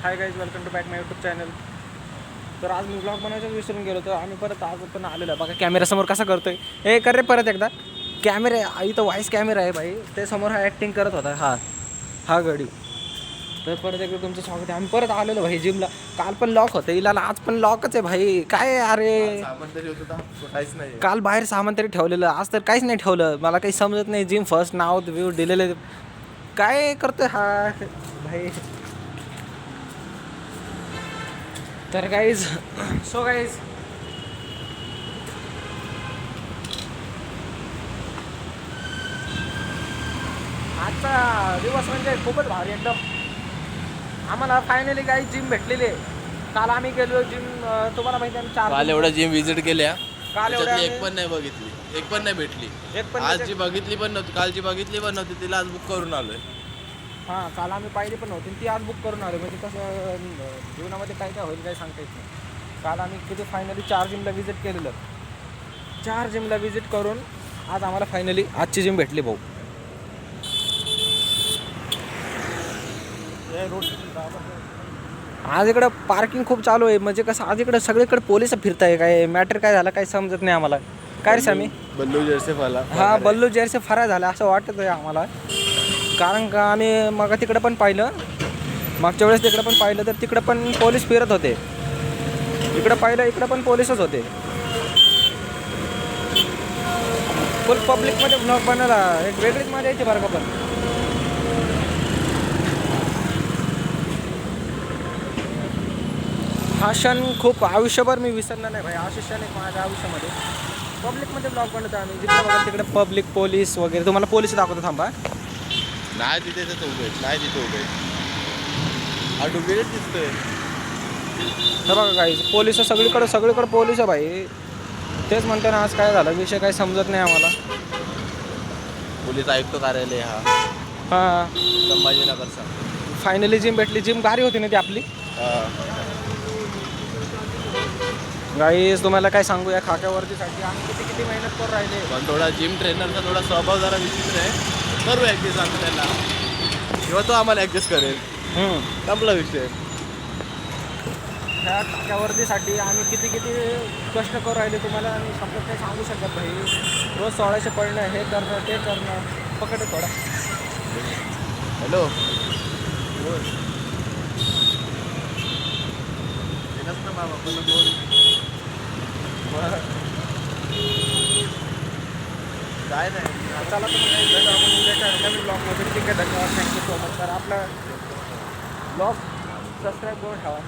High guys, welcome to back my YouTube channel. तर आज मी blog बनवायचं विसरून गेलो, तर आम्ही परत आज पण आलेलो आहे. बघा कॅमेऱ्यासमोर कसा करतोय. हे कर रे परत एकदा. कॅमेरे इथं व्हॉइस कॅमेरा आहे भाई, ते समोर हा ॲक्टिंग करत होता. हा गडी. तर परत एकदा तुमचं स्वागत आहे. आम्ही परत आलेलो भाई जिमला. काल पण लॉक होतं इला, आज पण लॉकच आहे भाई. काय अरे सामान तरी होतं काहीच नाही. काल बाहेर सामान तरी ठेवलेलं, आज तर काहीच नाही ठेवलं. मला काही समजत नाही. जिम फर्स्ट नाव व्ह्यू दिलेले, काय करतोय हा भाई. तर गाईज सो गाईज आजचा दिवस म्हणजे खूपच भारी एकदम. आम्हाला फायनली काही जिम भेटलेली आहे. काल आम्ही गेलो जिम, तुम्हाला माहिती आहे काल एवढ्या जिम विजिट केल्या, काल त्याच्यातली एक पण नाही बघितली, एक पण नाही भेटली. एक पण आज जी बघितली पण नव्हती, काल जी बघितली पण नव्हती, तिला आज बुक करून आलोय. हां, काल आम्ही पाहिली पण नव्हती, ती आज बुक करून आलो. म्हणजे कसं जीवनामध्ये काय काय होईल काही सांगता येत नाही. काल आम्ही किती फायनली 4 जिमला विजिट केलेलं. 4 जिमला विजिट करून आज आम्हाला फायनली आजची जिम भेटली भाऊ. आज इकडं पार्किंग खूप चालू आहे. म्हणजे कसं आज इकडं सगळीकडे पोलिस फिरत आहे. काय मॅटर काय झालं काही समजत नाही आम्हाला. काय रे सामी? बल्लू जर्से फाला. हां, बल्लू जैसे फरार झाला असं वाटत आहे आम्हाला. कारण का आम्ही मग तिकडं पण पाहिलं, मागच्या वेळेस तिकडं पण पाहिलं, तर तिकडं पण पोलीस फिरत होते. इकडं पाहिलं, इकडं पण पोलीसच होते. फुल पब्लिकमध्ये ब्लॉग बनायला एक वेगळीच मजा यायची बरं का. पण हा क्षण खूप आयुष्यभर मी विसरणार नाही भाई. हा क्षण एक माझ्या आयुष्यामध्ये पब्लिकमध्ये ब्लॉग बनवतो आम्ही. जिकडे बघाल तिकडे पब्लिक, पोलीस वगैरे. तुम्हाला पोलीस दाखवतो थांबा. नाही तिथे तर उभे, नाही तिथे उभे. हा डुबेच दिसतोय. हे बघा काही पोलिस सगळीकडे पोलीस आहे भाई. तेच म्हणते ना, आज काय झालं विषय काही समजत नाही आम्हाला. पोलीस आयुक्त कार्यालय हां, संभाजीनगरचा. फायनली जिम भेटली. जिम भारी होती ना ती आपली. गाईस तुम्हाला काय सांगू, या खाक्यावरतीसाठी आम्ही किती मेहनत करून राहिले. पण थोडा जिम ट्रेनरचा थोडा स्वभाव जरा विचित्र आहे. करू ॲडजस्ट आम्ही त्याला, किंवा तो आम्हाला ॲडजस्ट करेल. संपला विषय. ह्या खाक्यावरतीसाठी आम्ही किती कष्ट करून राहिले. तुम्हाला आम्ही शब्दात काही सांगू शकत भाई. रोज 1600 पडणं, हे करणं ते करणं. पकड थोडा. हॅलो बोल. ना मामा पण बोल. काय नाही. चला तर मग भेटू आपण उद्याच्या नवीन ब्लॉगमध्ये. ठीक आहे, धन्यवाद, थँक्यू सो मच. तर आपला ब्लॉग सबस्क्राईब करून ठेवा.